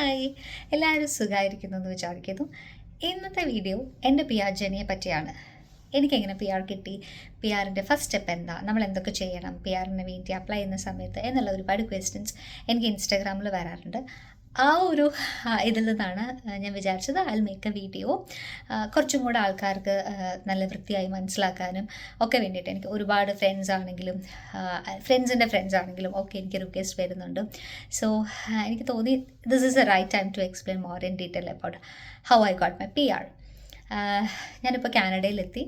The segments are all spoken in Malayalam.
ഹായ്, എല്ലാവരും സുഖമായിരിക്കുന്നു എന്ന് വിചാരിക്കുന്നു. ഇന്നത്തെ വീഡിയോ എൻ്റെ പി ആർ ജേണിയെ പറ്റിയാണ്. എനിക്കെങ്ങനെ പി ആർ കിട്ടി, പി ആറിൻ്റെ ഫസ്റ്റ് സ്റ്റെപ്പ് എന്താ, നമ്മൾ എന്തൊക്കെ ചെയ്യണം പി ആറിന് വേണ്ടി അപ്ലൈ ചെയ്യുന്ന സമയത്ത് എന്നുള്ള ഒരുപാട് ക്വസ്റ്റ്യൻസ് എനിക്ക് ഇൻസ്റ്റാഗ്രാമിൽ വരാറുണ്ട്. ആ ഒരു ഇതിൽ നിന്നാണ് ഞാൻ വിചാരിച്ചത് ഐ മേക്ക് എ വീഡിയോ. കുറച്ചും കൂടെ ആൾക്കാർക്ക് നല്ല വൃത്തിയായി മനസ്സിലാക്കാനും ഒക്കെ വേണ്ടിയിട്ട്. എനിക്ക് ഒരുപാട് ഫ്രണ്ട്സ് ആണെങ്കിലും ഫ്രണ്ട്സിൻ്റെ ഫ്രണ്ട്സ് ആണെങ്കിലും ഒക്കെ എനിക്ക് റിക്വസ്റ്റ് വരുന്നുണ്ട്. സോ എനിക്ക് തോന്നി this is a right time to explain more in detail about how I got my P R. ഞാനിപ്പോൾ കാനഡയിലെത്തി.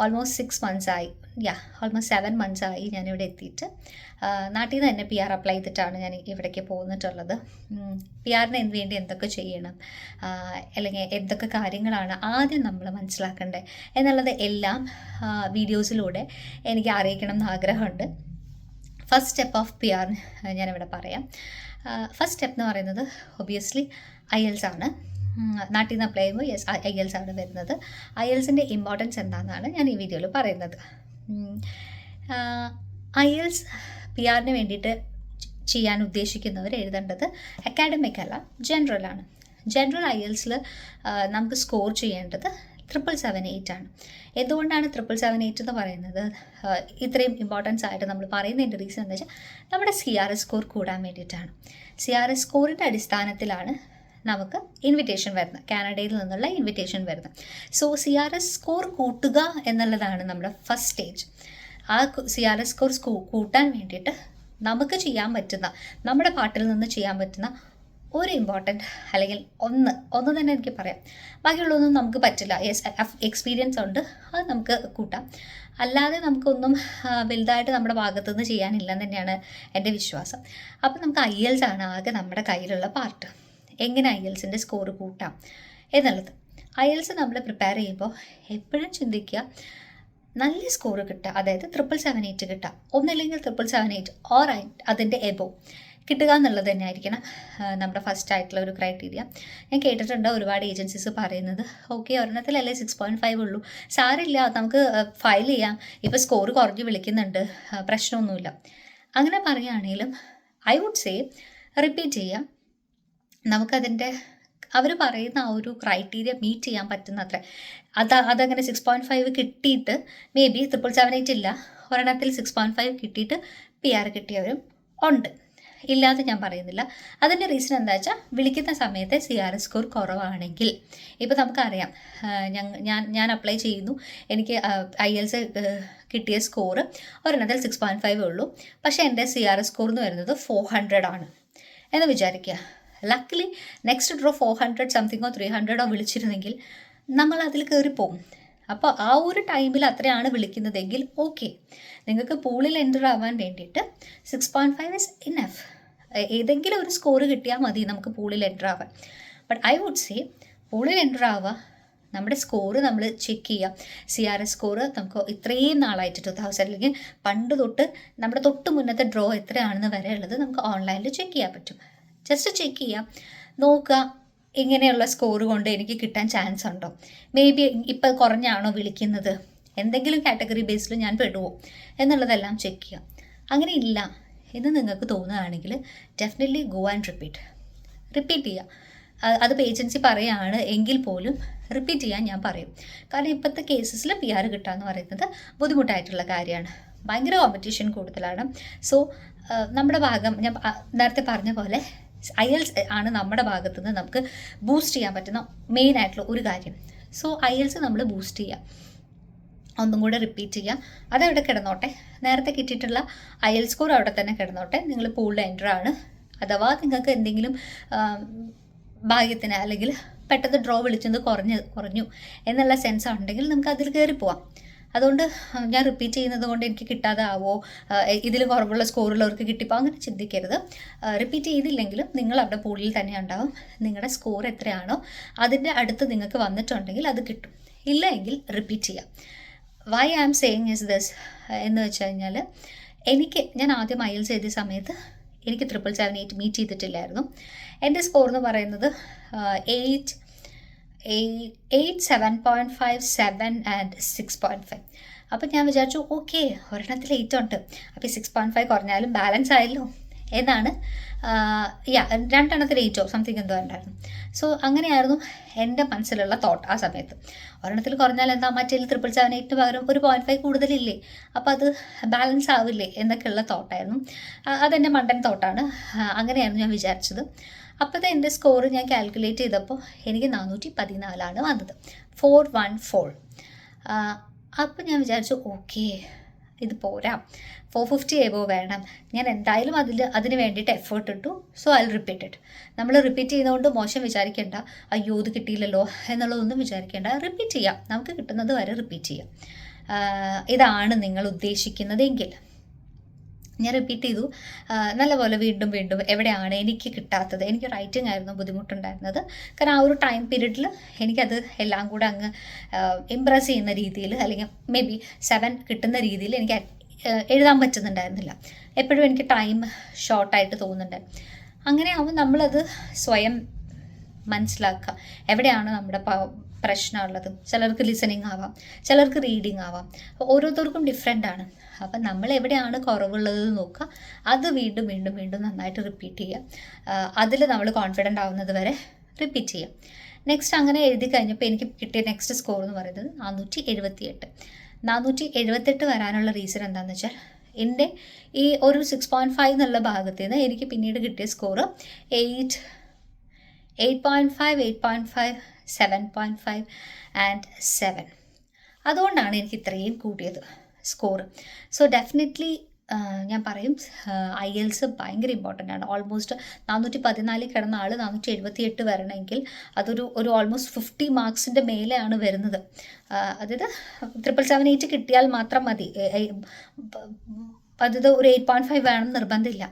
ഓൾമോസ്റ്റ് 6 months ആയി. ഓൾമോസ്റ്റ് 7 months ആയി ഞാനിവിടെ എത്തിയിട്ട്. നാട്ടിൽ നിന്ന് തന്നെ പി ആർ അപ്ലൈ ചെയ്തിട്ടാണ് ഞാൻ ഇവിടേക്ക് പോന്നിട്ടുള്ളത്. പി ആറിന് വേണ്ടി എന്തൊക്കെ ചെയ്യണം, അല്ലെങ്കിൽ എന്തൊക്കെ കാര്യങ്ങളാണ് ആദ്യം നമ്മൾ മനസ്സിലാക്കേണ്ടത് എന്നുള്ളത് എല്ലാം വീഡിയോസിലൂടെ എനിക്ക് അറിയിക്കണം എന്ന് ആഗ്രഹമുണ്ട്. First step of P R ഞാനിവിടെ പറയാം. ഫസ്റ്റ് സ്റ്റെപ്പ് എന്ന് പറയുന്നത് ഒബിയസ്ലി IELTS ആണ്. നാട്ടിൽ നിന്ന് അപ്ലൈ ചെയ്യുമ്പോൾ IELTS ആണ് വരുന്നത്. IELTSൻ്റെ ഇമ്പോർട്ടൻസ് എന്താണെന്നാണ് ഞാൻ ഈ വീഡിയോയിൽ പറയുന്നത്. IELTS പി ആറിന് വേണ്ടിയിട്ട് ചെയ്യാൻ ഉദ്ദേശിക്കുന്നവർ എഴുതേണ്ടത് അക്കാഡമിക് അല്ല, ജനറലാണ്. ജനറൽ IELTSൽ നമുക്ക് സ്കോർ ചെയ്യേണ്ടത് 778 ആണ്. എന്തുകൊണ്ടാണ് 778 എന്ന് പറയുന്നത് ഇത്രയും ഇമ്പോർട്ടൻസ് ആയിട്ട് നമ്മൾ പറയുന്നതിൻ്റെ റീസൺ എന്താ വെച്ചാൽ നമ്മുടെ CRS സ്കോർ കൂടാൻ വേണ്ടിയിട്ടാണ്. CRS സ്കോറിൻ്റെ അടിസ്ഥാനത്തിലാണ് നമുക്ക് ഇൻവിറ്റേഷൻ വരുന്നത്, കാനഡയിൽ നിന്നുള്ള ഇൻവിറ്റേഷൻ വരുന്നത്. സോ CRS സ്കോർ കൂട്ടുക എന്നുള്ളതാണ് നമ്മുടെ ഫസ്റ്റ് സ്റ്റേജ്. ആ CRS സ്കോർ കൂട്ടാൻ വേണ്ടിയിട്ട് നമുക്ക് ചെയ്യാൻ പറ്റുന്ന, നമ്മുടെ പാർട്ടിൽ നിന്ന് ചെയ്യാൻ പറ്റുന്ന ഒരു ഇമ്പോർട്ടൻറ്റ് അല്ലെങ്കിൽ ഒന്ന് തന്നെ എനിക്ക് പറയാം. ബാക്കിയുള്ളതൊന്നും നമുക്ക് പറ്റില്ല. എക്സ്പീരിയൻസ് ഉണ്ട്, അത് നമുക്ക് കൂട്ടാം. അല്ലാതെ നമുക്കൊന്നും വലുതായിട്ട് നമ്മുടെ ഭാഗത്തുനിന്ന് ചെയ്യാനില്ലെന്ന് തന്നെയാണ് എൻ്റെ വിശ്വാസം. അപ്പോൾ നമുക്ക് IELTS ആണ് ആകെ നമ്മുടെ കയ്യിലുള്ള പാർട്ട്. എങ്ങനെ IELTSൻ്റെ സ്കോർ കൂട്ടാം എന്നുള്ളത്. IELTS നമ്മൾ പ്രിപ്പയർ ചെയ്യുമ്പോൾ എപ്പോഴും ചിന്തിക്കുക നല്ല സ്കോർ കിട്ടുക, അതായത് 778 കിട്ടുക, ഒന്നില്ലെങ്കിൽ 778 ഓർ അതിൻ്റെ എബോവ് കിട്ടുക എന്നുള്ളത് തന്നെ ആയിരിക്കണം നമ്മുടെ ഫസ്റ്റ് ആയിട്ടുള്ള ഒരു ക്രൈറ്റീരിയ. ഞാൻ കേട്ടിട്ടുണ്ട് ഒരുപാട് ഏജൻസീസ് പറയുന്നത് ഓക്കെ ഒരെണ്ണത്തിലല്ലേ 6.5 ഉള്ളൂ, സാരമില്ല നമുക്ക് ഫയൽ ചെയ്യാം, ഇപ്പോൾ സ്കോർ കുറഞ്ഞ് വിളിക്കുന്നുണ്ട്, പ്രശ്നമൊന്നുമില്ല. അങ്ങനെ പറയുകയാണെങ്കിലും ഐ വുഡ് സേ റിപ്പീറ്റ് ചെയ്യാം. നമുക്കതിൻ്റെ അവർ പറയുന്ന ആ ഒരു ക്രൈറ്റീരിയ മീറ്റ് ചെയ്യാൻ പറ്റുന്ന അത്ര അതങ്ങനെ 6.5 കിട്ടിയിട്ട് മേ ബി 778 ഇല്ല, ഒരെണ്ണത്തിൽ 6.5 കിട്ടിയിട്ട് പി ആർ കിട്ടിയവരും ഉണ്ട്, ഇല്ലാതെ ഞാൻ പറയുന്നില്ല. അതിൻ്റെ റീസൺ എന്താ വെച്ചാൽ വിളിക്കുന്ന സമയത്ത് CRS സ്കോർ കുറവാണെങ്കിൽ, ഇപ്പോൾ നമുക്കറിയാം ഞാൻ അപ്ലൈ ചെയ്യുന്നു, എനിക്ക് IELTS കിട്ടിയ സ്കോർ ഒരെണ്ണത്തിൽ 6.5 ഉള്ളൂ, പക്ഷേ എൻ്റെ CRS സ്കോർ എന്ന് വരുന്നത് 400 ആണ് എന്ന് വിചാരിക്കുക. ലക്കിലി നെക്സ്റ്റ് ഡ്രോ 400 സംതിങ്ങോ 300 വിളിച്ചിരുന്നെങ്കിൽ നമ്മൾ അതിൽ കയറിപ്പോവും. അപ്പോൾ ആ ഒരു ടൈമിൽ അത്രയാണ് വിളിക്കുന്നതെങ്കിൽ ഓക്കെ, നിങ്ങൾക്ക് പൂളിൽ എൻ്റർ ആവാൻ വേണ്ടിയിട്ട് 6.5 ഇസ് ഇനഫ്. ഏതെങ്കിലും ഒരു സ്കോർ കിട്ടിയാൽ മതി നമുക്ക് പൂളിൽ എൻ്റർ ആവാൻ. ബട്ട് ഐ വുഡ് സേ പൂളിൽ എൻ്റർ ആവുക, നമ്മുടെ സ്കോർ നമ്മൾ ചെക്ക് ചെയ്യുക. CRS സ്കോർ നമുക്ക് ഇത്രയും നാളായിട്ട് 2000 അല്ലെങ്കിൽ പണ്ട് തൊട്ട് നമ്മുടെ തൊട്ട് മുന്നത്തെ ഡ്രോ എത്രയാണെന്ന് വരെ ഉള്ളത് നമുക്ക് ഓൺലൈനിൽ ചെക്ക് ചെയ്യാൻ പറ്റും. ജസ്റ്റ് ചെക്ക് ചെയ്യാം, നോക്കുക ഇങ്ങനെയുള്ള സ്കോർ കൊണ്ട് എനിക്ക് കിട്ടാൻ ചാൻസ് ഉണ്ടോ, മേ ബി ഇപ്പം കുറഞ്ഞാണോ വിളിക്കുന്നത്, എന്തെങ്കിലും കാറ്റഗറി ബേസിൽ ഞാൻ പെടുവോ എന്നുള്ളതെല്ലാം ചെക്ക് ചെയ്യാം. അങ്ങനെ ഇല്ല എന്ന് നിങ്ങൾക്ക് തോന്നുകയാണെങ്കിൽ ഡെഫിനറ്റ്ലി ഗോ ആൻഡ് റിപ്പീറ്റ് ചെയ്യുക. അതിപ്പോൾ ഏജൻസി പറയുകയാണ് എങ്കിൽ പോലും റിപ്പീറ്റ് ചെയ്യാൻ ഞാൻ പറയും. കാരണം ഇപ്പോഴത്തെ കേസസിൽ പി ആർ കിട്ടുക എന്ന് പറയുന്നത് ബുദ്ധിമുട്ടായിട്ടുള്ള കാര്യമാണ്, ഭയങ്കര കോമ്പറ്റീഷൻ കൂടുതലാണ്. സോ നമ്മുടെ ഭാഗം ഞാൻ നേരത്തെ പറഞ്ഞ പോലെ IELTS ആണ് നമ്മുടെ ഭാഗത്തു നിന്ന് നമുക്ക് ബൂസ്റ്റ് ചെയ്യാൻ പറ്റുന്ന മെയിൻ ആയിട്ടുള്ള ഒരു കാര്യം. സോ IELTS നമ്മൾ ബൂസ്റ്റ് ചെയ്യുക, ഒന്നും കൂടെ റിപ്പീറ്റ് ചെയ്യുക. അതവിടെ കിടന്നോട്ടെ, നേരത്തെ കിട്ടിയിട്ടുള്ള IELTS സ്കോർ അവിടെ തന്നെ കിടന്നോട്ടെ. നിങ്ങൾ പൂളിൽ എൻ്റർ ആണ്, അഥവാ നിങ്ങൾക്ക് എന്തെങ്കിലും ഭാഗ്യത്തിന് അല്ലെങ്കിൽ പെട്ടെന്ന് ഡ്രോ വിളിച്ചത് കുറഞ്ഞു എന്നുള്ള സെൻസ് ഉണ്ടെങ്കിൽ നമുക്ക് അതിൽ കയറി പോവാം. അതുകൊണ്ട് ഞാൻ റിപ്പീറ്റ് ചെയ്യുന്നത് കൊണ്ട് എനിക്ക് കിട്ടാതെ ആവോ, ഇതിൽ കുറവുള്ള സ്കോറുള്ളവർക്ക് കിട്ടിപ്പോൾ അങ്ങനെ ചിന്തിക്കരുത്. റിപ്പീറ്റ് ചെയ്തില്ലെങ്കിലും നിങ്ങൾ അവിടെ പൂളിൽ തന്നെ ഉണ്ടാവും. നിങ്ങളുടെ സ്കോർ എത്രയാണോ അതിൻ്റെ അടുത്ത് നിങ്ങൾക്ക് വന്നിട്ടുണ്ടെങ്കിൽ അത് കിട്ടും, ഇല്ല എങ്കിൽ റിപ്പീറ്റ് ചെയ്യാം. Why I am saying is this എന്ന് വെച്ച് കഴിഞ്ഞാൽ ഞാൻ ആദ്യം IELTS എഴുതിയ സമയത്ത് എനിക്ക് 778 മീറ്റ് ചെയ്തിട്ടില്ലായിരുന്നു. എൻ്റെ സ്കോർ എന്ന് പറയുന്നത് 7.5, 7 ആൻഡ് 6.5. അപ്പോൾ ഞാൻ വിചാരിച്ചു ഓക്കെ ഒരെണ്ണത്തിൽ 8 ഉണ്ട്, അപ്പോൾ 6.5 കുറഞ്ഞാലും ബാലൻസ് ആയല്ലോ എന്നാണ് രണ്ടെണ്ണത്തിൽ 8 സംതിങ് എന്തോ ഉണ്ടായിരുന്നു. സോ അങ്ങനെയായിരുന്നു എൻ്റെ മനസ്സിലുള്ള തോട്ട് ആ സമയത്ത്. ഒരെണ്ണത്തിൽ കുറഞ്ഞാൽ എന്താ, മറ്റേതിൽ 777-8 പകരം ഒരു 0.5 കൂടുതലില്ലേ, അപ്പോൾ അത് ബാലൻസ് ആവില്ലേ എന്നൊക്കെയുള്ള തോട്ടായിരുന്നു. അതെൻ്റെ മണ്ടൻ തോട്ടാണ്. അങ്ങനെയായിരുന്നു ഞാൻ വിചാരിച്ചത്. അപ്പോഴത്തെ എൻ്റെ സ്കോർ ഞാൻ കാൽക്കുലേറ്റ് ചെയ്തപ്പോൾ എനിക്ക് 414 വന്നത്, 414. അപ്പോൾ ഞാൻ വിചാരിച്ചു ഓക്കെ, ഇത് പോരാ, 450 എബോ വേണം. ഞാൻ എന്തായാലും അതിന് വേണ്ടിയിട്ട് എഫേർട്ട് ഇട്ടു. So I repeat it. നമ്മൾ റിപ്പീറ്റ് ചെയ്യുന്നതുകൊണ്ട് മോശം വിചാരിക്കേണ്ട, അയ്യോ ഇത് കിട്ടിയില്ലല്ലോ എന്നുള്ളതൊന്നും വിചാരിക്കേണ്ട. റിപ്പീറ്റ് ചെയ്യാം, നമുക്ക് കിട്ടുന്നത് വരെ റിപ്പീറ്റ് ചെയ്യാം. ഇതാണ് നിങ്ങൾ ഉദ്ദേശിക്കുന്നതെങ്കിൽ. ഞാൻ റിപ്പീറ്റ് ചെയ്തു നല്ലപോലെ വീണ്ടും വീണ്ടും. എവിടെയാണ് എനിക്ക് കിട്ടാത്തത്, എനിക്ക് റൈറ്റിംഗ് ആയിരുന്നു ബുദ്ധിമുട്ടുണ്ടായിരുന്നത്. കാരണം ആ ഒരു ടൈം പീരീഡിൽ എനിക്കത് എല്ലാം കൂടെ അങ്ങ് ഇമ്പ്രസ് ചെയ്യുന്ന രീതിയിൽ, അല്ലെങ്കിൽ മേ ബി 7 കിട്ടുന്ന രീതിയിൽ എനിക്ക് എഴുതാൻ പറ്റുന്നുണ്ടായിരുന്നില്ല. എപ്പോഴും എനിക്ക് ടൈം ഷോർട്ടായിട്ട് തോന്നുന്നുണ്ട്. അങ്ങനെ ആവുമ്പോൾ നമ്മളത് സ്വയം മനസ്സിലാക്കുക, എവിടെയാണ് നമ്മുടെ പ്രശ്നമുള്ളത്. ചിലർക്ക് ലിസണിങ് ആവാം, ചിലർക്ക് റീഡിങ് ആവാം. ഓരോരുത്തർക്കും ഡിഫറെൻ്റ് ആണ്. അപ്പം നമ്മൾ എവിടെയാണ് കുറവുള്ളത് നോക്കുക, അത് വീണ്ടും വീണ്ടും വീണ്ടും നന്നായിട്ട് റിപ്പീറ്റ് ചെയ്യുക. അതിൽ നമ്മൾ കോൺഫിഡൻ്റ് ആവുന്നത് വരെ റിപ്പീറ്റ് ചെയ്യുക. നെക്സ്റ്റ് അങ്ങനെ എഴുതി കഴിഞ്ഞപ്പോൾ എനിക്ക് കിട്ടിയ നെക്സ്റ്റ് സ്കോർ എന്ന് പറയുന്നത് 478. 478 വരാനുള്ള റീസൺ എന്താണെന്ന് വെച്ചാൽ, എൻ്റെ ഈ ഒരു 6.5 എന്നുള്ള ഭാഗത്ത് നിന്ന് എനിക്ക് പിന്നീട് കിട്ടിയ സ്കോർ 8.5, 8.5, 7.5 ആൻഡ് 7. അതുകൊണ്ടാണ് എനിക്ക് ഇത്രയും കൂടിയത് സ്കോർ. സോ ഡെഫിനറ്റ്ലി ഞാൻ പറയും IELTS ഭയങ്കര ഇമ്പോർട്ടൻ്റ് ആണ്. ഓൾമോസ്റ്റ് 414 കിടന്ന ആൾ 478 വരണമെങ്കിൽ അതൊരു ഓൾമോസ്റ്റ് 50 മാർക്സിൻ്റെ മേലെയാണ് വരുന്നത്. അതായത് 777-8 കിട്ടിയാൽ മാത്രം മതി, അതായത് ഒരു 8.5 വേണം നിർബന്ധമില്ല.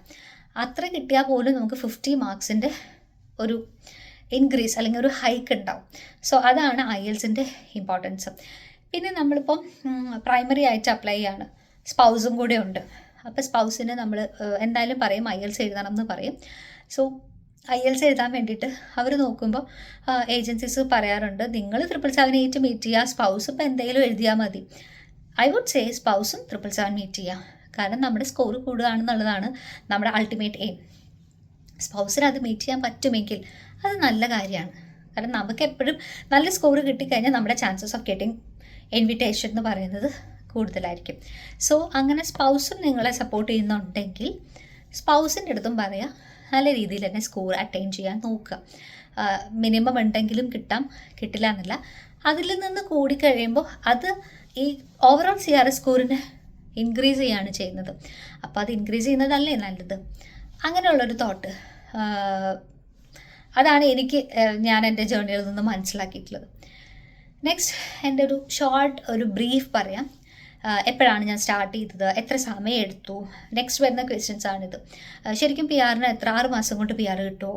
അത്ര കിട്ടിയാൽ പോലും നമുക്ക് 50 മാർക്സിൻ്റെ ഒരു ഇൻക്രീസ് അല്ലെങ്കിൽ ഒരു ഹൈക്ക് ഉണ്ടാവും. സോ അതാണ് IELTSൻ്റെ ഇമ്പോർട്ടൻസ്. പിന്നെ നമ്മളിപ്പം പ്രൈമറി ആയിട്ട് അപ്ലൈ ചെയ്യാണ്, സ്പൗസും കൂടെ ഉണ്ട്. അപ്പോൾ സ്പൗസിന് നമ്മൾ എന്തായാലും പറയും IELTS എഴുതണം എന്ന് പറയും. സോ IELTS എഴുതാൻ വേണ്ടിയിട്ട് അവർ നോക്കുമ്പോൾ ഏജൻസീസ് പറയാറുണ്ട്, നിങ്ങൾ 777-8 മീറ്റ് ചെയ്യുക, സ്പൗസ് ഇപ്പോൾ എന്തെങ്കിലും എഴുതിയാൽ മതി. ഐ വുഡ് സേ സ്പൗസും 777 മീറ്റ് ചെയ്യുക. കാരണം നമ്മുടെ സ്കോർ കൂടുകയാണെന്നുള്ളതാണ് നമ്മുടെ അൾട്ടിമേറ്റ് എയിം. സ്പൗസിന് അത് മീറ്റ് ചെയ്യാൻ പറ്റുമെങ്കിൽ അത് നല്ല കാര്യമാണ്. കാരണം നമുക്ക് എപ്പോഴും നല്ല സ്കോർ കിട്ടിക്കഴിഞ്ഞാൽ നമ്മുടെ ചാൻസസ് ഓഫ് ഗെറ്റിംഗ് ഇൻവിറ്റേഷൻ എന്ന് പറയുന്നത് കൂടുതലായിരിക്കും. സോ അങ്ങനെ സ്പൗസും നിങ്ങളെ സപ്പോർട്ട് ചെയ്യുന്നുണ്ടെങ്കിൽ സ്പൗസിൻ്റെ അടുത്തും പറയാം, നല്ല രീതിയിൽ തന്നെ സ്കോർ അറ്റൈൻ ചെയ്യാൻ നോക്കുക. മിനിമം ഉണ്ടെങ്കിലും കിട്ടില്ല എന്നല്ല, അതിൽ നിന്ന് കൂടിക്കഴിയുമ്പോൾ അത് ഈ ഓവറോൾ CRS സ്കോറിനെ ഇൻക്രീസ് ചെയ്യുകയാണ് ചെയ്യുന്നത്. അപ്പോൾ അത് ഇൻക്രീസ് ചെയ്യുന്നതല്ലേ നല്ലത്. അങ്ങനെയുള്ളൊരു തോട്ട്, അതാണ് ഞാൻ എൻ്റെ ജേർണിയിൽ നിന്ന് മനസ്സിലാക്കിയിട്ടുള്ളത്. നെക്സ്റ്റ് എൻ്റെ ഒരു ബ്രീഫ് പറയാം. എപ്പോഴാണ് ഞാൻ സ്റ്റാർട്ട് ചെയ്തത്, എത്ര സമയം എടുത്തു, നെക്സ്റ്റ് വരുന്ന ക്വസ്റ്റ്യൻസ് ആണിത്. ശരിക്കും PR-ന് 6 മാസം കൊണ്ട് PR കിട്ടുമോ,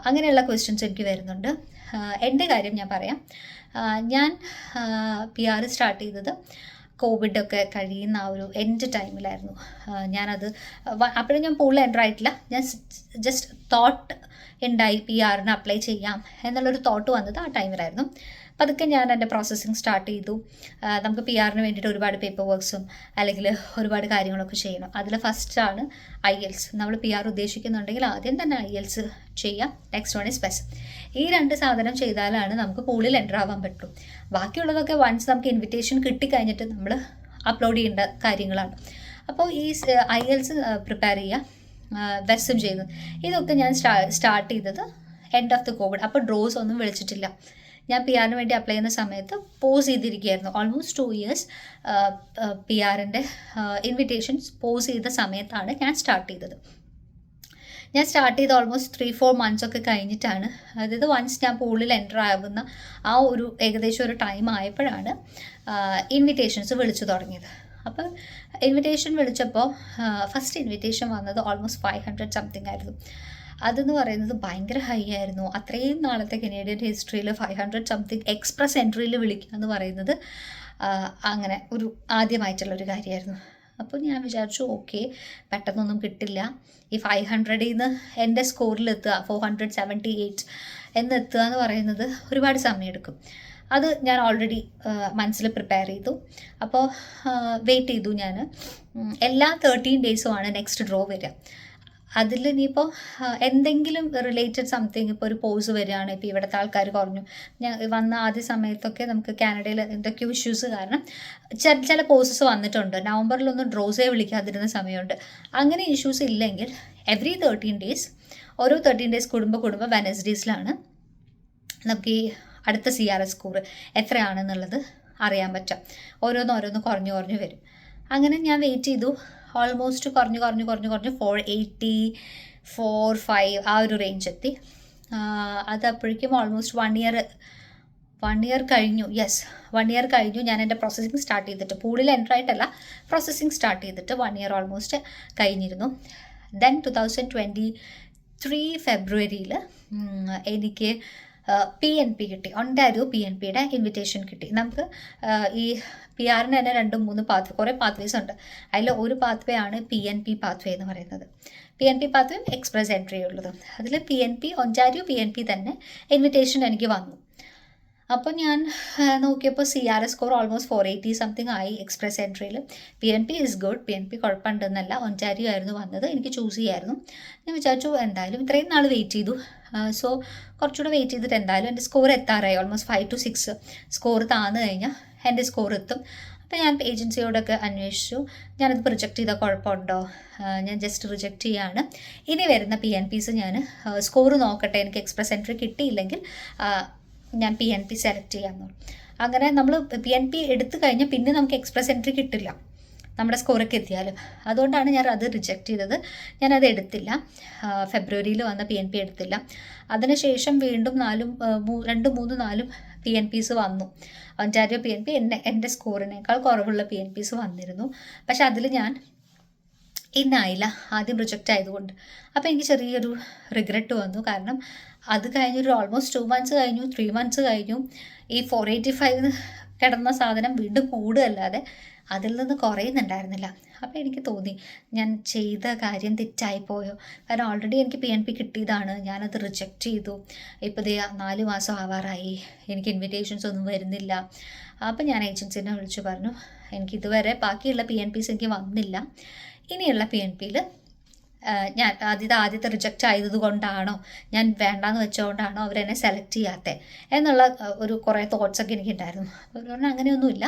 അങ്ങനെയുള്ള ക്വസ്റ്റ്യൻസ് എനിക്ക് വരുന്നുണ്ട്. എൻ്റെ കാര്യം ഞാൻ പറയാം. ഞാൻ PR സ്റ്റാർട്ട് ചെയ്തത് കോവിഡൊക്കെ കഴിയുന്ന ആ ഒരു എൻഡ് ടൈമിലായിരുന്നു. ഞാനത് അപ്പോഴും ഞാൻ പൂളിൽ എൻ്റർ ആയിട്ടില്ല. ഞാൻ ജസ്റ്റ് തോട്ട് ഉണ്ടായി PR-ന് അപ്ലൈ ചെയ്യാം എന്നുള്ളൊരു തോട്ട് വന്നത് ആ ടൈമിലായിരുന്നു. പതുക്കെ ഞാൻ എൻ്റെ പ്രോസസ്സിങ് സ്റ്റാർട്ട് ചെയ്തു. നമുക്ക് PR-ന് വേണ്ടിയിട്ട് ഒരുപാട് പേപ്പർ വർക്ക്സും അല്ലെങ്കിൽ ഒരുപാട് കാര്യങ്ങളൊക്കെ ചെയ്യണം. അതിൽ ഫസ്റ്റാണ് IELTS. നമ്മൾ PR ഉദ്ദേശിക്കുന്നുണ്ടെങ്കിൽ ആദ്യം തന്നെ IELTS ചെയ്യാം. Next one is PES. ഈ 2 സാധനം ചെയ്താലാണ് നമുക്ക് പൂളിൽ എൻ്റർ ആവാൻ പറ്റും. ബാക്കിയുള്ളതൊക്കെ വൺസ് നമുക്ക് ഇൻവിറ്റേഷൻ കിട്ടിക്കഴിഞ്ഞിട്ട് നമ്മൾ അപ്ലോഡ് ചെയ്യേണ്ട കാര്യങ്ങളാണ്. അപ്പോൾ ഈ IELTS പ്രിപ്പയർ ചെയ്യുക, PESഉം ചെയ്യുന്നത്, ഇതൊക്കെ ഞാൻ സ്റ്റാർട്ട് ചെയ്തത് എൻഡ് ഓഫ് ദ കോവിഡ്. അപ്പോൾ ഡ്രോസ് ഒന്നും വിളിച്ചിട്ടില്ല. ഞാൻ PR-ന് വേണ്ടി അപ്ലൈ ചെയ്യുന്ന സമയത്ത് പോസ് ചെയ്തിരിക്കുകയായിരുന്നു. ഓൾമോസ്റ്റ് 2 years PR-ൻ്റെ ഇൻവിറ്റേഷൻസ് പോസ് ചെയ്ത സമയത്താണ് ഞാൻ സ്റ്റാർട്ട് ചെയ്തത്. ഞാൻ സ്റ്റാർട്ട് ചെയ്ത് ഓൾമോസ്റ്റ് 3-4 months ഒക്കെ കഴിഞ്ഞിട്ടാണ്, അതായത് വൺസ് ഞാൻ പൂളിൽ എൻ്റർ ആവുന്ന ആ ഒരു ഏകദേശം ഒരു ടൈം ആയപ്പോഴാണ് ഇൻവിറ്റേഷൻസ് വിളിച്ചു തുടങ്ങിയത്. അപ്പോൾ ഇൻവിറ്റേഷൻ വിളിച്ചപ്പോൾ ഫസ്റ്റ് ഇൻവിറ്റേഷൻ വന്നത് ഓൾമോസ്റ്റ് 500 സംതിങ് ആയിരുന്നു. അതെന്ന് പറയുന്നത് ഭയങ്കര ഹൈ ആയിരുന്നു. അത്രയും നാളത്തെ കനേഡിയൻ ഹിസ്റ്ററിയിൽ 500 സംതിങ് എക്സ്പ്രസ് എൻട്രിയിൽ വിളിക്കുക എന്ന് പറയുന്നത് അങ്ങനെ ഒരു ആദ്യമായിട്ടുള്ളൊരു കാര്യമായിരുന്നു. അപ്പോൾ ഞാൻ വിചാരിച്ചു ഓക്കെ, പെട്ടെന്നൊന്നും കിട്ടില്ല. ഈ 500-ൽ നിന്ന് എൻ്റെ സ്കോറിലെത്തുക 478 എന്നെത്തുക എന്ന് പറയുന്നത് ഒരുപാട് സമയമെടുക്കും. അത് ഞാൻ ഓൾറെഡി മനസ്സിൽ പ്രിപ്പയർ ചെയ്തു. അപ്പോൾ വെയിറ്റ് ചെയ്തു ഞാൻ. എല്ലാ 13 days നെക്സ്റ്റ് ഡ്രോ വരിക. അതിൽ ഇനിയിപ്പോൾ എന്തെങ്കിലും റിലേറ്റഡ് സംതിങ്, ഇപ്പോൾ ഒരു പോസ് വരികയാണ്, ഇപ്പോൾ ഇവിടുത്തെ ആൾക്കാർ കുറഞ്ഞു, ഞാൻ വന്ന ആദ്യ സമയത്തൊക്കെ നമുക്ക് കാനഡയിൽ എന്തൊക്കെയോ ഇഷ്യൂസ് കാരണം ചില പോസസ് വന്നിട്ടുണ്ട്. നവംബറിലൊന്നും ഡ്രോസേ വിളിക്കാതിരുന്ന സമയമുണ്ട്. അങ്ങനെ ഇഷ്യൂസ് ഇല്ലെങ്കിൽ എവറി 13 days, ഓരോ 13 days കൂടുമ്പോൾ വെനസ്ഡേസിലാണ് നമുക്ക് ഈ അടുത്ത CRS സ്കോർ എത്രയാണെന്നുള്ളത് അറിയാൻ പറ്റും. ഓരോന്ന് കുറഞ്ഞു വരും. അങ്ങനെ ഞാൻ വെയിറ്റ് ചെയ്തു. ഓൾമോസ്റ്റ് കുറഞ്ഞു 480, 4.5 ആ ഒരു റേഞ്ച് എത്തി. അത് അപ്പോഴേക്കും ഓൾമോസ്റ്റ് 1 year കഴിഞ്ഞു. 1 year കഴിഞ്ഞു ഞാൻ എൻ്റെ പ്രോസസ്സിങ് സ്റ്റാർട്ട് ചെയ്തിട്ട്. പൂളിൽ എൻ്റർ ആയിട്ടല്ല, പ്രോസസ്സിങ് സ്റ്റാർട്ട് ചെയ്തിട്ട് 1 year ഓൾമോസ്റ്റ് കഴിഞ്ഞിരുന്നു. ദെൻ 2023 ഫെബ്രുവരിയിൽ എനിക്ക് PNP കിട്ടി. ഒണ്ടാരിയോ PNPയുടെ ഇൻവിറ്റേഷൻ കിട്ടി. നമുക്ക് ഈ PR തന്നെ 2-3 പാത്ത്, കുറേ പാത്വേസ് ഉണ്ട്. അതിൽ ഒരു പാത്വേ ആണ് PNP പാത്വേ എന്ന് പറയുന്നത്. PNP പാത്വേ എക്സ്പ്രസ് എൻട്രി ഉള്ളത്. അതിൽ PNP, ഒണ്ടാരിയോ PNP തന്നെ ഇൻവിറ്റേഷൻ എനിക്ക് വന്നു. അപ്പോൾ ഞാൻ നോക്കിയപ്പോൾ CRS സ്കോർ ഓൾമോസ്റ്റ് 480 സംതിങ് ആയി എക്സ്പ്രസ് എൻട്രിയിൽ. PNP ഈസ് ഗുഡ്, PNP കുഴപ്പമുണ്ടെന്നല്ല, ഒണ്ടാരിയോ ആയിരുന്നു വന്നത്, എനിക്ക് ചൂസ് ചെയ്യായിരുന്നു. ഞാൻ വിചാരിച്ചു എന്തായാലും ഇത്രയും നാൾ വെയിറ്റ് ചെയ്തു, സോ കുറച്ചുകൂടെ വെയിറ്റ് ചെയ്തിട്ട് എന്തായാലും എൻ്റെ സ്കോർ എത്താറായി. ഓൾമോസ്റ്റ് 5 to 6 സ്കോർ താന്നു കഴിഞ്ഞാൽ എൻ്റെ സ്കോർ എത്തും. അപ്പോൾ ഞാൻ ഏജൻസിയോടൊക്കെ അന്വേഷിച്ചു, ഞാനത് റിജക്റ്റ് ചെയ്താൽ കുഴപ്പമുണ്ടോ, ഞാൻ ജസ്റ്റ് റിജക്റ്റ് ചെയ്യാണ്, ഇനി വരുന്ന PNPs ഞാൻ സ്കോർ നോക്കട്ടെ, എനിക്ക് എക്സ്പ്രസ് എൻട്രി കിട്ടിയില്ലെങ്കിൽ ഞാൻ PNP സെലക്ട് ചെയ്യാമെന്ന്. അങ്ങനെ നമ്മൾ PNP എടുത്തു കഴിഞ്ഞാൽ പിന്നെ നമുക്ക് എക്സ്പ്രസ് എൻട്രി കിട്ടില്ല നമ്മുടെ സ്കോറൊക്കെ എത്തിയാലും. അതുകൊണ്ടാണ് ഞാൻ അത് റിജക്റ്റ് ചെയ്തത്. ഞാനത് എടുത്തില്ല. ഫെബ്രുവരിയിൽ വന്ന PNP എടുത്തില്ല. അതിനുശേഷം വീണ്ടും 2-3-4 PNPs വന്നു. ഒണ്ടാരിയോ PNP എൻ്റെ സ്കോറിനേക്കാൾ കുറവുള്ള PNPs വന്നിരുന്നു. പക്ഷെ അതിൽ ഞാൻ ഇന്നായില്ല, ആദ്യം റിജക്റ്റ് ആയതുകൊണ്ട്. അപ്പോൾ എനിക്ക് ചെറിയൊരു റിഗ്രറ്റ് വന്നു. കാരണം അത് കഴിഞ്ഞൊരു ഓൾമോസ്റ്റ് 2 months കഴിഞ്ഞു, 3 months കഴിഞ്ഞു. ഈ 485 കിടന്ന സാധനം വീണ്ടും കൂടുകയല്ലാതെ അതിൽ നിന്ന് കുറയുന്നുണ്ടായിരുന്നില്ല. അപ്പോൾ എനിക്ക് തോന്നി ഞാൻ ചെയ്ത കാര്യം തെറ്റായിപ്പോയോ. കാരണം ഓൾറെഡി എനിക്ക് PNP കിട്ടിയതാണ്, ഞാനത് റിജക്റ്റ് ചെയ്തു. ഇപ്പോൾ ഇത് 4 മാസം ആവാറായി, എനിക്ക് ഇൻവിറ്റേഷൻസ് ഒന്നും വരുന്നില്ല. അപ്പോൾ ഞാൻ ഏജൻസിനെ വിളിച്ചു പറഞ്ഞു, എനിക്കിതുവരെ ബാക്കിയുള്ള PNPs എനിക്ക് വന്നില്ല. ഇനിയുള്ള PNPയിൽ ഞാൻ ആദ്യത്തെ റിജക്റ്റ് ആയത് കൊണ്ടാണോ, ഞാൻ വേണ്ടാന്ന് വെച്ചുകൊണ്ടാണോ അവരെന്നെ സെലക്ട് ചെയ്യാത്തത് എന്നുള്ള ഒരു കുറേ തോട്ട്സൊക്കെ എനിക്കുണ്ടായിരുന്നു. അതുകൊണ്ട് അങ്ങനെയൊന്നുമില്ല.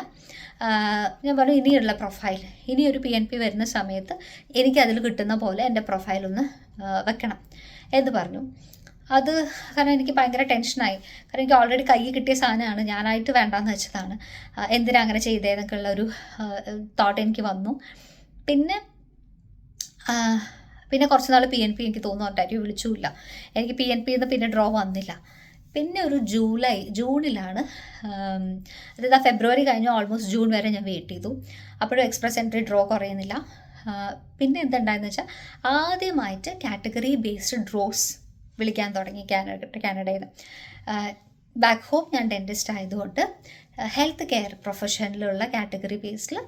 ഞാൻ പറഞ്ഞു ഇനിയുള്ള പ്രൊഫൈൽ, ഇനിയൊരു PNP വരുന്ന സമയത്ത് എനിക്കതിൽ കിട്ടുന്ന പോലെ എൻ്റെ പ്രൊഫൈലൊന്ന് വെക്കണം എന്ന് പറഞ്ഞു. അത് കാരണം എനിക്ക് ഭയങ്കര ടെൻഷനായി. കാരണം എനിക്ക് ഓൾറെഡി കൈ കിട്ടിയ സാധനമാണ്, ഞാനായിട്ട് വേണ്ടാന്ന് വെച്ചതാണ്, എന്തിനാ അങ്ങനെ ചെയ്തതെന്നൊക്കെ ഉള്ളൊരു തോട്ട് എനിക്ക് വന്നു. പിന്നെ കുറച്ച് നാൾ PNP എനിക്ക് തോന്നുന്നുണ്ടായിരുന്നു വിളിച്ചുമില്ല. എനിക്ക് PNPന്ന് പിന്നെ ഡ്രോ വന്നില്ല. പിന്നെ ഒരു ജൂണിലാണ്, അതായത് ഫെബ്രുവരി കഴിഞ്ഞു ഓൾമോസ്റ്റ് ജൂൺ വരെ ഞാൻ വെയിറ്റ് ചെയ്തു. അപ്പോഴും എക്സ്പ്രസ് എൻട്രി ഡ്രോ കുറയുന്നില്ല. പിന്നെ എന്തുണ്ടായെന്ന് വെച്ചാൽ ആദ്യമായിട്ട് കാറ്റഗറി ബേസ്ഡ് ഡ്രോസ് വിളിക്കാൻ തുടങ്ങി കാനഡയിൽ നിന്ന്. ബാക്ക് ഹോം ഞാൻ ഡെൻറ്റിസ്റ്റ് ആയതുകൊണ്ട് ഹെൽത്ത് കെയർ പ്രൊഫഷനിലുള്ള കാറ്റഗറി ബേസിൽ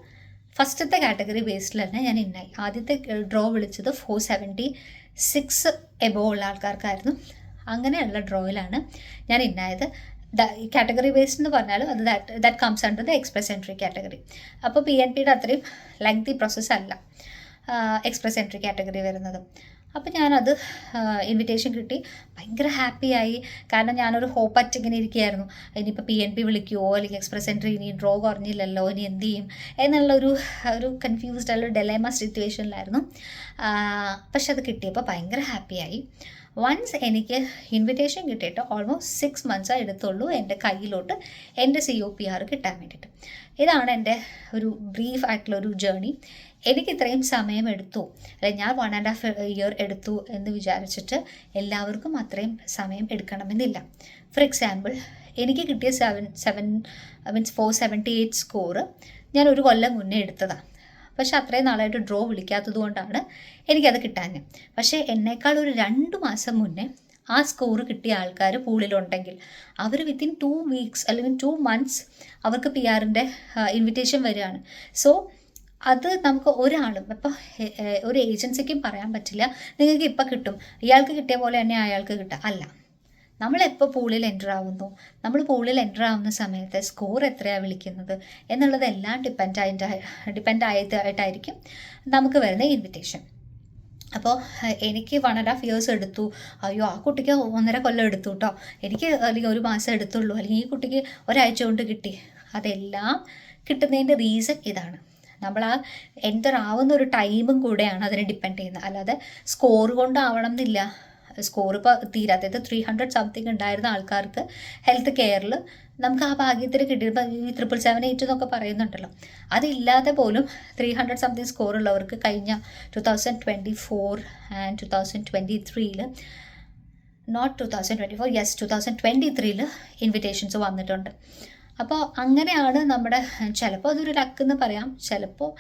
ഫസ്റ്റത്തെ കാറ്റഗറി ബേസിൽ തന്നെ ഞാൻ ഇന്നായി. ആദ്യത്തെ ഡ്രോ വിളിച്ചത് 476 എബോവ് ഉള്ള ആൾക്കാർക്കായിരുന്നു. അങ്ങനെയുള്ള ഡ്രോയിലാണ് ഞാൻ ഇന്നായത്. കാറ്റഗറി ബേസ്ഡ് എന്ന് പറഞ്ഞാലും അത് that comes under the express entry category. അപ്പോൾ PNPയുടെ അത്രയും ലെങ്തി പ്രോസസ്സ് അല്ല എക്സ്പ്രസ് എൻട്രി കാറ്റഗറി വരുന്നത്. അപ്പോൾ ഞാനത് ഇൻവിറ്റേഷൻ കിട്ടി, ഭയങ്കര ഹാപ്പിയായി. കാരണം ഞാനൊരു ഹോപ്പായിട്ട് ഇങ്ങനെ ഇരിക്കുകയായിരുന്നു, ഇനിയിപ്പോൾ PNP വിളിക്കുമോ, അല്ലെങ്കിൽ എക്സ്പ്രസ് എൻട്രി ഇനി ഡ്രോ കുറഞ്ഞില്ലല്ലോ, ഇനി എന്ത് ചെയ്യും എന്നുള്ളൊരു കൺഫ്യൂസ്ഡ് ഉള്ള ഡെലൈമ സിറ്റുവേഷനിലായിരുന്നു. പക്ഷെ അത് കിട്ടിയപ്പോൾ ഭയങ്കര ഹാപ്പിയായി. വൺസ് എനിക്ക് ഇൻവിറ്റേഷൻ കിട്ടിയിട്ട് ഓൾമോസ്റ്റ് 6 months എടുത്തുള്ളൂ എൻ്റെ കയ്യിലോട്ട് എൻ്റെ COPR കിട്ടാൻ വേണ്ടിയിട്ട്. ഇതാണ് എൻ്റെ ഒരു ബ്രീഫ് ആയിട്ടുള്ളൊരു ജേർണി. എനിക്ക് ഇത്രയും സമയം എടുത്തു, അല്ലെങ്കിൽ ഞാൻ 1.5 year എടുത്തു എന്ന് വിചാരിച്ചിട്ട് എല്ലാവർക്കും അത്രയും സമയം എടുക്കണമെന്നില്ല. ഫോർ എക്സാമ്പിൾ, എനിക്ക് കിട്ടിയ 478 സ്കോറ് ഞാൻ 1 കൊല്ലം മുന്നേ എടുത്തതാണ്. പക്ഷെ അത്രയും നാളായിട്ട് ഡ്രോ വിളിക്കാത്തത് കൊണ്ടാണ് എനിക്കത് കിട്ടാൻ. പക്ഷേ എന്നേക്കാൾ ഒരു 2 മാസം മുന്നേ ആ സ്കോർ കിട്ടിയ ആൾക്കാർ പൂളിലുണ്ടെങ്കിൽ അവർ വിത്തിൻ 2 weeks അല്ലെങ്കിൽ 2 months അവർക്ക് PR-ൻ്റെ ഇൻവിറ്റേഷൻ വരികയാണ്. സോ അത് നമുക്ക് ഒരാളും ഇപ്പോൾ ഒരു ഏജൻസിക്കും പറയാൻ പറ്റില്ല നിങ്ങൾക്ക് ഇപ്പം കിട്ടും, ഇയാൾക്ക് കിട്ടിയ പോലെ തന്നെ അയാൾക്ക് കിട്ടുക അല്ല. നമ്മളെപ്പോൾ പൂളിൽ എൻ്റർ ആവുന്നു, നമ്മൾ പൂളിൽ എൻ്റർ ആവുന്ന സമയത്ത് സ്കോർ എത്രയാണ് വിളിക്കുന്നത് എന്നുള്ളതെല്ലാം ഡിപ്പെൻഡ് ആയിട്ടായിരിക്കും നമുക്ക് വരുന്ന ഇൻവിറ്റേഷൻ. അപ്പോൾ എനിക്ക് 1.5 ഇയേഴ്സ് എടുത്തു. അയ്യോ ആ കുട്ടിക്ക് 1.5 കൊല്ലം എടുത്തു കേട്ടോ. എനിക്ക് അല്ലെങ്കിൽ 1 മാസം എടുത്തുള്ളൂ, അല്ലെങ്കിൽ ഈ കുട്ടിക്ക് ഒരാഴ്ച കൊണ്ട് കിട്ടി. അതെല്ലാം കിട്ടുന്നതിൻ്റെ റീസൺ ഇതാണ്. നമ്മൾ ആ എൻ്റർ ആവുന്ന ഒരു ടൈമും കൂടെയാണ് അതിനെ ഡിപ്പെൻഡ് ചെയ്യുന്നത്. അല്ലാതെ സ്കോർ കൊണ്ടാവണം എന്നില്ല. സ്കോർ ഇപ്പോൾ തീരാത്തത് 300 സംതിങ് ഉണ്ടായിരുന്ന ആൾക്കാർക്ക് ഹെൽത്ത് കെയറിൽ നമുക്ക് ആ ഭാഗ്യത്തിൽ കിട്ടിയപ്പോൾ ഈ 777-8 എന്നൊക്കെ പറയുന്നുണ്ടല്ലോ, അതില്ലാതെ പോലും 300 സംതിങ് സ്കോർ ഉള്ളവർക്ക് കഴിഞ്ഞ 2024 ആൻഡ് 2023 നോട്ട് 2024 യെസ് 2023 ഇൻവിറ്റേഷൻസ് വന്നിട്ടുണ്ട്. അപ്പോൾ അങ്ങനെയാണ് നമ്മുടെ, ചിലപ്പോൾ അതൊരു ലക്ക് എന്ന് പറയാം, ചിലപ്പോൾ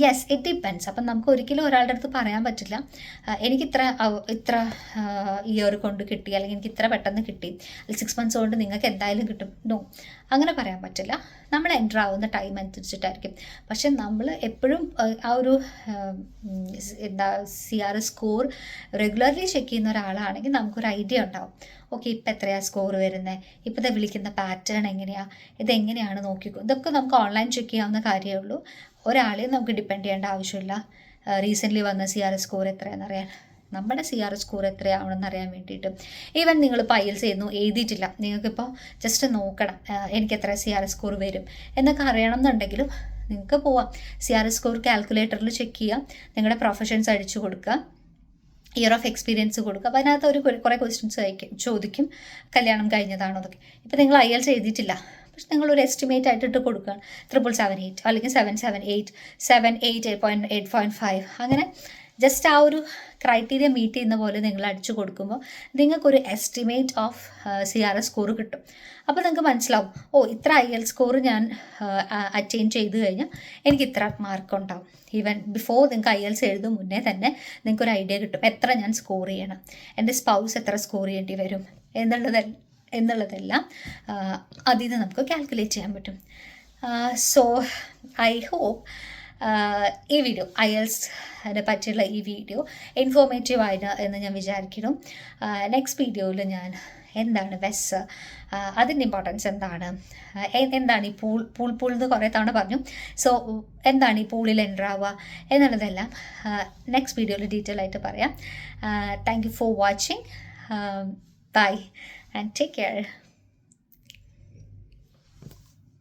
യെസ് ഇറ്റ് ഡിപ്പെൻസ്. അപ്പം നമുക്ക് ഒരിക്കലും ഒരാളുടെ അടുത്ത് പറയാൻ പറ്റില്ല എനിക്ക് ഇത്ര ഇയർ കൊണ്ട് കിട്ടി, അല്ലെങ്കിൽ എനിക്ക് ഇത്ര പെട്ടെന്ന് കിട്ടി, അല്ലെങ്കിൽ 6 months കൊണ്ട് നിങ്ങൾക്ക് എന്തായാലും കിട്ടും. നോ, അങ്ങനെ പറയാൻ പറ്റില്ല. നമ്മൾ എൻ്റർ ആവുന്ന ടൈം അനുസരിച്ചിട്ടായിരിക്കും. പക്ഷെ നമ്മൾ എപ്പോഴും ആ ഒരു CR സ്കോർ റെഗുലർലി ചെക്ക് ചെയ്യുന്ന ഒരാളാണെങ്കിൽ നമുക്കൊരു ഐഡിയ ഉണ്ടാവും. ഓക്കെ, ഇപ്പം എത്രയാണ് സ്കോർ വരുന്നത്, ഇപ്പോഴത്തെ വിളിക്കുന്ന പാറ്റേൺ എങ്ങനെയാണ്, ഇതെങ്ങനെയാണ് നോക്കിക്കോ. ഇതൊക്കെ നമുക്ക് ഓൺലൈൻ ചെക്ക് ചെയ്യാവുന്ന കാര്യമേ ഉള്ളൂ. ഒരാളെയും നമുക്ക് ഡിപ്പെൻഡ് ചെയ്യേണ്ട ആവശ്യമില്ല. റീസെൻ്റ്ലി വന്ന CR സ്കോർ എത്രയാണെന്ന് അറിയാൻ, നമ്മുടെ CR സ്കോർ എത്രയാവണമെന്ന് അറിയാൻ വേണ്ടിയിട്ട്. ഈവൻ നിങ്ങളിപ്പോൾ IELTS ചെയ്യുന്നു, എഴുതിയിട്ടില്ല, നിങ്ങൾക്കിപ്പോൾ ജസ്റ്റ് നോക്കണം എനിക്ക് എത്ര CR സ്കോർ വരും എന്നൊക്കെ അറിയണം എന്നുണ്ടെങ്കിലും നിങ്ങൾക്ക് പോവാം. CR സ്കോർ കാൽക്കുലേറ്ററിൽ ചെക്ക് ചെയ്യുക, നിങ്ങളുടെ പ്രൊഫഷൻസ് അടിച്ചു കൊടുക്കുക, ഇയർ ഓഫ് എക്സ്പീരിയൻസ് കൊടുക്കുക. അപ്പോൾ അതിനകത്ത് കുറേ ക്വസ്റ്റ്യൻസ് ചോദിക്കും, കല്യാണം കഴിഞ്ഞതാണോ എന്നൊക്കെ. ഇപ്പോൾ നിങ്ങൾ IELTS എഴുതിയിട്ടില്ല, പക്ഷെ നിങ്ങളൊരു എസ്റ്റിമേറ്റ് ആയിട്ടിട്ട് കൊടുക്കുകയാണ് 778 അല്ലെങ്കിൽ 778, 7, 8, 8.5 അങ്ങനെ ജസ്റ്റ് ആ ഒരു ക്രൈറ്റീരിയ മീറ്റ് ചെയ്യുന്ന പോലെ നിങ്ങൾ അടിച്ചു കൊടുക്കുമ്പോൾ നിങ്ങൾക്കൊരു എസ്റ്റിമേറ്റ് ഓഫ് CR സ്കോർ കിട്ടും. അപ്പോൾ നിങ്ങൾക്ക് മനസ്സിലാവും, ഓ ഇത്ര IELTS സ്കോർ ഞാൻ അറ്റൈൻ ചെയ്ത് കഴിഞ്ഞാൽ എനിക്ക് ഇത്ര മാർക്ക് ഉണ്ടാവും. ഈവൻ ബിഫോർ നിങ്ങൾക്ക് IELTS എഴുതും മുന്നേ തന്നെ നിങ്ങൾക്കൊരു ഐഡിയ കിട്ടും എത്ര ഞാൻ സ്കോർ ചെയ്യണം, എൻ്റെ സ്പൗസ് എത്ര സ്കോർ ചെയ്യേണ്ടി വരും എന്നുള്ളതെല്ലാം അതിൽ നിന്ന് നമുക്ക് കാൽക്കുലേറ്റ് ചെയ്യാൻ പറ്റും. സോ ഐ ഹോപ്പ് ഈ വീഡിയോ IELTSനെ പറ്റിയുള്ള ഈ വീഡിയോ ഇൻഫോർമേറ്റീവ് ആയിട്ട് എന്ന് ഞാൻ വിചാരിക്കുന്നു. നെക്സ്റ്റ് വീഡിയോയിൽ ഞാൻ എന്താണ് വെസ്, അതിൻ്റെ ഇമ്പോർട്ടൻസ് എന്താണ് ഈ പൂൾ എന്ന് കുറേ തവണ പറഞ്ഞു. സോ എന്താണ് ഈ പൂളിൽ എൻ്റർ ആവുക എന്നുള്ളതെല്ലാം നെക്സ്റ്റ് വീഡിയോയിൽ ഡീറ്റെയിൽ ആയിട്ട് പറയാം. Thank you for watching. Bye and take care.